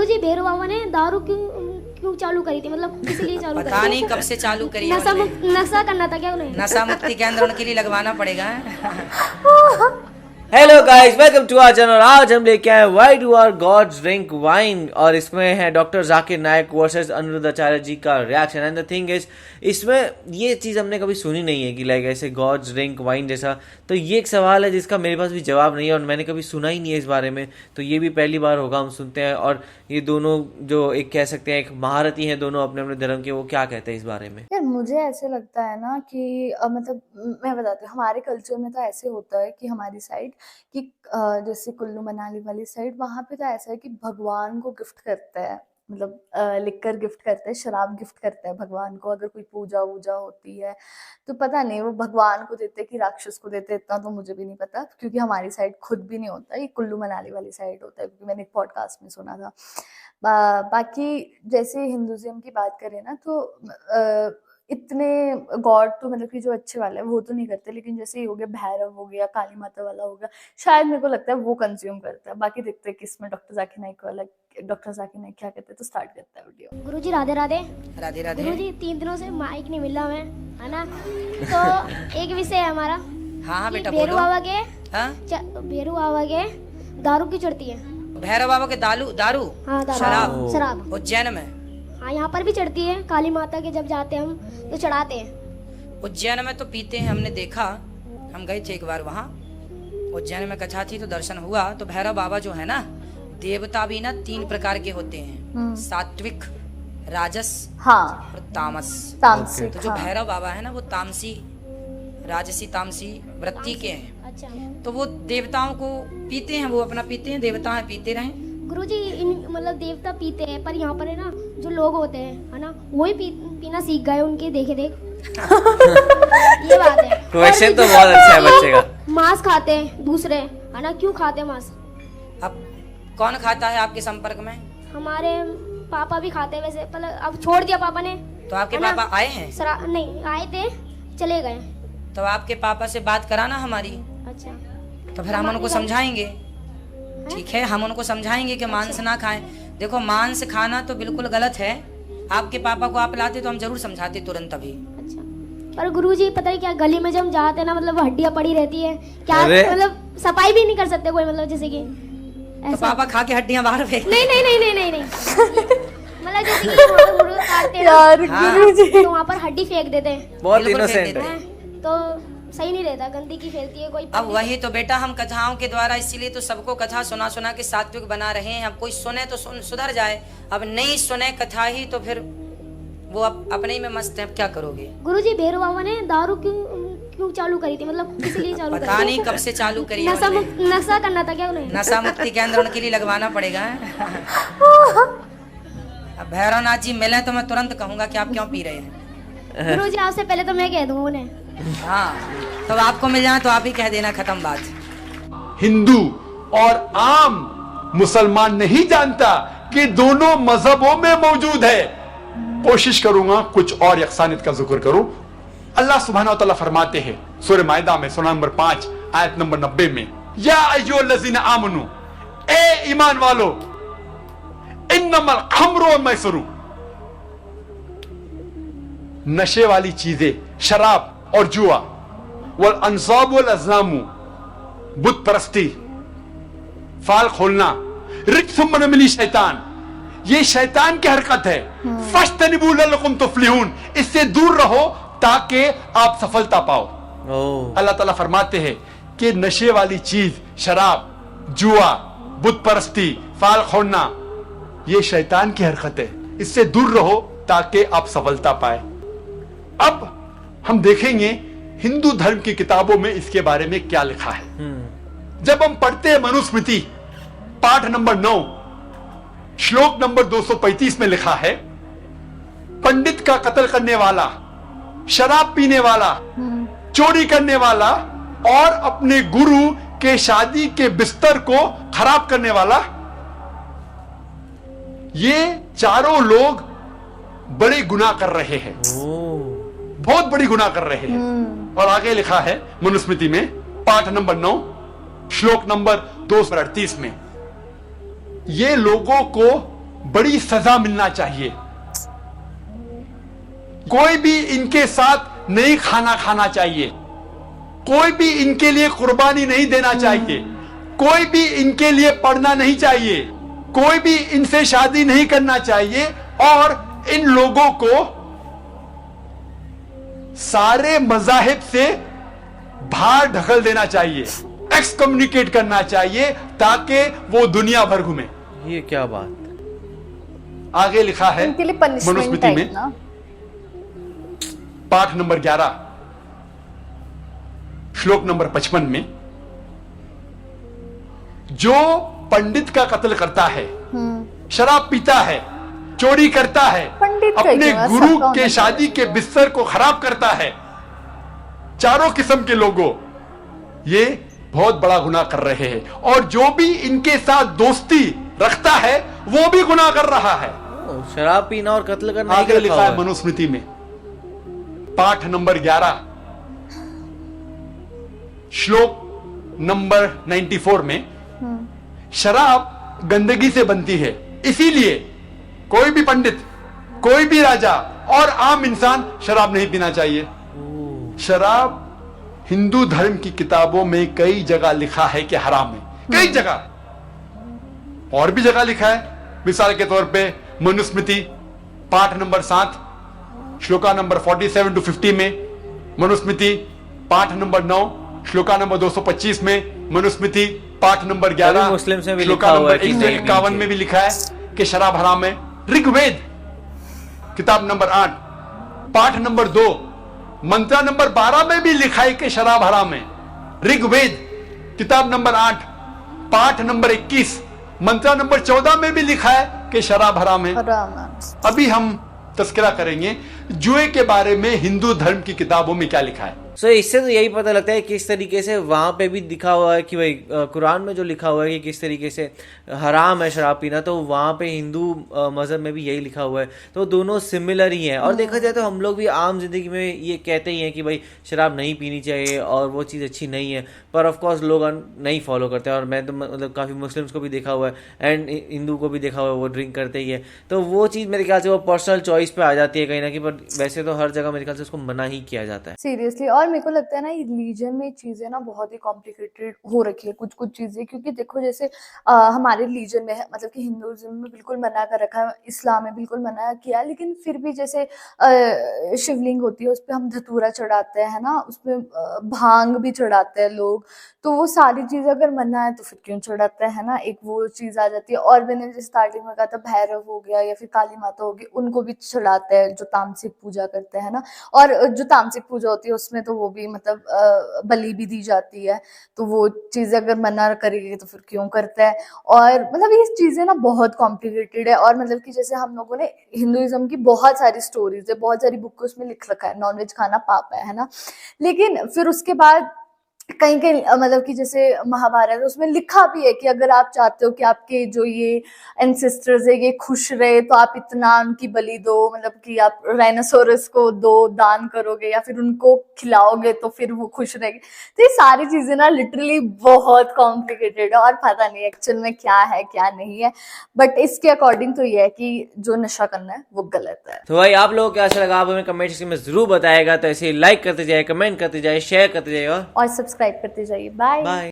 गुरुजी भैरव बाबा ने दारू क्यों क्यों चालू करी थी, मतलब किस लिए चालू करी? पता नहीं कब से चालू करी है नशा करना था क्या उन्हें? नशा मुक्ति केंद्र उनके लिए लगवाना पड़ेगा। Hello guys, welcome to our channel. आज हम लेके आए why do our gods drink wine, और इसमें है डॉक्टर जाकिर नायक वर्सेस अनिरुद्ध आचार्य जी का reaction. And the thing is, इसमें ये चीज़ हमने कभी सुनी नहीं है कि लाइक ऐसे गॉड्स ड्रिंक वाइन जैसा। तो ये एक सवाल है जिसका मेरे पास भी जवाब नहीं है और मैंने कभी सुना ही नहीं है इस बारे में। तो ये भी पहली बार होगा हम सुनते हैं। और ये दोनों जो एक कह सकते हैं एक महारथी हैं दोनों अपने अपने धर्म के, वो क्या कहते हैं इस बारे में? यार मुझे ऐसे लगता है ना कि मतलब मैं बताती हूँ, हमारे कल्चर में तो ऐसे होता है कि हमारी साइड कि जैसे कुल्लू मनाली वाली साइड, वहाँ पे तो ऐसा है कि भगवान को गिफ्ट करते हैं, मतलब लिकर गिफ्ट करते हैं, शराब गिफ्ट करते हैं भगवान को। अगर कोई पूजा वूजा होती है तो पता नहीं वो भगवान को देते कि राक्षस को देते, इतना तो मुझे भी नहीं पता, क्योंकि हमारी साइड खुद भी नहीं होता, ये कुल्लू मनाली वाली साइड होता है, क्योंकि मैंने एक पॉडकास्ट में सुना था। बाकी जैसे हिंदुज़म की बात करें ना तो इतने गॉड तो मतलब कि जो अच्छे वाले हैं वो तो नहीं करते, लेकिन जैसे ये हो गया भैरव हो गया, काली माता वाला हो गया, शायद मेरे को लगता है वो कंज्यूम करता है। बाकी देखते हैं किसमें डॉक्टर जाकिर नाइक वाला, डॉक्टर जाकिर नाइक क्या कहते हैं, तो स्टार्ट करता है वीडियो। गुरुजी राधे राधे। राधे राधे। गुरुजी 3 दिनों से माइक नहीं मिल रहा हमें, है ना? तो एक विषय है हमारा। हाँ बेटा भैरव बोलो। बाबा के हाँ? भैरव बाबा के दारू क्यों चढ़ती है? भैरव बाबा के दारू हाँ दारू, शराब शराब। उज्जैन में। हाँ यहाँ पर भी चढ़ती है, काली माता के जब जाते हैं हम तो चढ़ाते हैं। उज्जैन में तो पीते हैं, हमने देखा, हम गए थे एक बार वहाँ उज्जैन में, कथा थी तो दर्शन हुआ। तो भैरव बाबा जो है ना, देवता भी ना 3 प्रकार के होते हैं, सात्विक, राजस, हाँ, और तामस। तामसिक। तो जो भैरव बाबा है ना वो तामसी, राजसी तामसी वृत्ति के हैं। अच्छा, तो वो देवताओं को पीते हैं, वो अपना पीते हैं, देवता हैं पीते रहें। गुरुजी इन मतलब देवता पीते हैं, पर यहाँ पर है ना जो लोग होते हैं, है ना, वही पीना सीख गए उनके देखे देख। ये बात है। क्वेश्चन तो बहुत अच्छा है बच्चे का। मांस खाते हैं दूसरे, है ना, क्यों खाते हैं मांस? अब कौन खाता है आपके संपर्क में? हमारे पापा भी खाते हैं वैसे, पर अब छोड़ दिया पापा ने। तो आपके है ना? पापा आए हैं? नहीं आए थे, चले गए। तो आपके पापा से बात कराना हमारी। अच्छा, तो फिर हम उनको समझाएंगे, ठीक है, हम उनको समझाएंगे कि मांस ना खाएं। देखो मांस खाना तो बिल्कुल गलत है। आपके पापा को आप लाते तो हम जरूर समझाते तुरंत अभी। अच्छा, पर गुरुजी पता है क्या, गली में जब हम जाते हैं ना, मतलब हड्डियां पड़ी रहती है क्या, मतलब सफाई भी नहीं कर सकते कोई, मतलब जैसे कि तो पापा खा के हड्डियां बाहर फेंक? नहीं नहीं नहीं नहीं नहीं नहीं मतलब जैसे कि वहाँ पे मुर्गा काटते हैं यार ना, गुरुजी, तो वहाँ पर हड्डी फेंक देते हैं, बहुत बिल्कुल फेंक इनोसेंट देते है। हैं। तो सही नहीं रहता, गंदगी फैलती है कोई। अब वही तो बेटा हम कथाओं के द्वारा, इसीलिए तो सबको कथा सुना सुना के सात्विक बना रहे हैं। अब कोई सुने तो सुधर जाए, अब नहीं सुने कथा ही तो फिर वो अपने ही में मस्त है, क्या करोगे? गुरुजी भैरव बाबा ने दारू क्यों क्यों चालू करी थी, मतलब किस लिए चालू पता करी? नहीं कब से चालू करी है उन्होंने। नशा करना था क्या उन्हें? नशा मुक्ति केंद्र उनके लिए लगवाना पड़ेगा। अब भैरवनाथ जी मिले तो मैं तुरंत कहूंगा कि आप क्यों पी रहे हैं। गुरुजी आपसे पहले तो मैं कह दूं उन्हें। हाँ, तो आपको मिल जाए तो आप ही कह देना, खत्म बात। हिंदू और आम मुसलमान नहीं जानता कि दोनों मजहबों में मौजूद है। कोशिश करूंगा कुछ और यकसानियत का जिक्र करूं। अल्लाह सुब्हानहू व तआला फरमाते हैं सूरह माइदा में सूरह नंबर 5 आयत नंबर 90 में, या अय्युहल्लज़ीना आमनू, ए ईमान वालो, इन्नमल खम्रु व मैसरू, नशे वाली चीजें, शराब और जुआ, वल अंसाब वल अज़लामू, बुत परस्ती, फाल खोलना, रिक्सुम मिन अमली शैतान, ये शैतान की हरकत है। फज्तनिबू लअल्लकुम तुफ्लिहून, इससे दूर रहो ताकि आप सफलता पाओ। अल्लाह ताला फरमाते हैं कि नशे वाली चीज, शराब, जुआ, बुत परस्ती, फाल खोलना, ये शैतान की हरकत है, इससे दूर रहो ताकि आप सफलता पाए। अब हम देखेंगे हिंदू धर्म की किताबों में इसके बारे में क्या लिखा है। जब हम पढ़ते हैं मनुस्मृति पाठ नंबर 9 श्लोक नंबर 235 में लिखा है, पंडित का कत्ल करने वाला, शराब पीने वाला, चोरी करने वाला और अपने गुरु के शादी के बिस्तर को खराब करने वाला, ये चारों लोग बड़े गुनाह कर रहे हैं, बहुत बड़ी गुनाह कर रहे हैं। और आगे लिखा है मनुस्मृति में पाठ नंबर 9 श्लोक नंबर 238 में, ये लोगों को बड़ी सजा मिलना चाहिए। कोई भी इनके साथ नहीं खाना खाना चाहिए, कोई भी इनके लिए कुर्बानी नहीं देना चाहिए, कोई भी इनके लिए पढ़ना नहीं चाहिए, कोई भी इनसे शादी नहीं करना चाहिए और इन लोगों को सारे मजाहिब से बाहर ढकल देना चाहिए, एक्सकम्युनिकेट करना चाहिए ताकि वो दुनिया भर घूमे। ये क्या बात। आगे लिखा है उनके लिए पनिशमेंट मनुस्मृति टाइप में ना। पाठ नंबर 11 श्लोक नंबर 55 में, जो पंडित का कत्ल करता है, शराब पीता है, चोरी करता है, पंडित अपने का गुरु सबका के होना शादी के बिस्तर को खराब करता है, चारों किस्म के लोगों, ये बहुत बड़ा गुनाह कर रहे हैं। और जो भी इनके साथ दोस्ती रखता है वो भी गुनाह कर रहा है। शराब पीना और कत्ल करना आगे लिखा है मनुस्मृति में पाठ नंबर 11 श्लोक नंबर 94 में, शराब गंदगी से बनती है, इसीलिए कोई भी पंडित, कोई भी राजा और आम इंसान शराब नहीं पीना चाहिए। शराब हिंदू धर्म की किताबों में कई जगह लिखा है कि हराम है, कई जगह, और भी जगह लिखा है। मिसाल के तौर पे मनुस्मृति पाठ नंबर 7 श्लोका नंबर 47 to 50 में, मनुस्मृति पाठ नंबर 9 श्लोका नंबर 225 में, मनुस्मृति पाठ नंबर 11 मुस्लिम्स में भी श्लोका लिखा हुआ है नंबर कि 151 में भी लिखा है कि शराब हराम है। ऋग्वेद किताब नंबर 8 पाठ नंबर 2 मंत्र नंबर 12 में भी लिखा है कि शराब हराम है। ऋग्वेद किताब नंबर 8 पाठ नंबर 21 मंत्र नंबर 14 में भी लिखा है कि शराब हराम है। अभी हम तस्करा करेंगे जुए के बारे में हिंदू धर्म की किताबों में क्या लिखा है। सो इससे तो यही पता लगता है कि किस तरीके से वहाँ पे भी दिखा हुआ है कि भाई कुरान में जो लिखा हुआ है कि किस तरीके से हराम है शराब पीना, तो वहाँ पे हिंदू मज़हब में भी यही लिखा हुआ है। तो दोनों सिमिलर ही हैं। और देखा जाए तो हम लोग भी आम जिंदगी में ये कहते ही हैं कि भाई शराब नहीं पीनी चाहिए और वो चीज़ अच्छी नहीं है, पर ऑफ कोर्स लोग नहीं फॉलो करते हैं। और मैं तो मतलब काफ़ी मुस्लिम्स को भी देखा हुआ है एंड हिंदू को भी देखा हुआ है, वो ड्रिंक करते ही है। तो वो चीज़ मेरे ख्याल से वो पर्सनल चॉइस पे आ जाती है कहीं ना कहीं, पर वैसे तो हर जगह मेरे ख्याल से उसको मना ही किया जाता है सीरियसली। और मेरे को लगता है ना रिलीजन में चीजें ना बहुत ही कॉम्प्लिकेटेड हो रखी है कुछ कुछ चीजें, क्योंकि देखो जैसे हमारे रिलीजन में है, मतलब कि हिंदुइज्म में बिल्कुल मना कर रखा है, इस्लाम में बिल्कुल मना किया, लेकिन फिर भी जैसे शिवलिंग होती है उस पर हम धतूरा चढ़ाते हैं ना, उसमें भांग भी चढ़ाते हैं लोग। तो वो सारी चीजें अगर मना है तो फिर क्यों चढ़ाते हैं ना, एक वो चीज आ जाती है। और मैंने जैसे स्टार्टिंग में कहा था भैरव हो गया या फिर काली माता होगी, उनको भी चढ़ाते हैं जो तामसिक पूजा करते हैं ना। और जो तामसिक पूजा होती है उसमें तो वो भी मतलब बलि भी दी जाती है, तो वो चीजें अगर मना करेगी तो फिर क्यों करता है। और मतलब ये चीजें ना बहुत कॉम्प्लिकेटेड है। और मतलब कि जैसे हम लोगों ने हिंदुइज्म की बहुत सारी स्टोरीज है, बहुत सारी बुक उसमें लिख रखा है नॉनवेज खाना पाप है ना, लेकिन फिर उसके बाद कहीं कहीं मतलब कि जैसे महाभारत उसमें लिखा भी है कि अगर आप चाहते हो कि आपके जो ये एंसेस्टर्स है ये खुश रहे तो आप इतना उनकी बलि दो, मतलब कि आप राइनोसोरस को दो दान करोगे या फिर उनको खिलाओगे तो फिर वो खुश रहेंगे। तो ये सारी चीजें ना लिटरली बहुत कॉम्प्लिकेटेड है और पता नहीं एक्चुअल में क्या है क्या नहीं है, बट इसके अकॉर्डिंग तो ये है कि जो नशा करना है वो गलत है। तो भाई आप लोगों को क्या अच्छा लगा आप हमें कमेंट सेक्शन में जरूर बताएगा। तो ऐसे लाइक करते जाए, कमेंट करते जाए, शेयर करते जाए और सब्सक्राइब करते जाइए। बाय।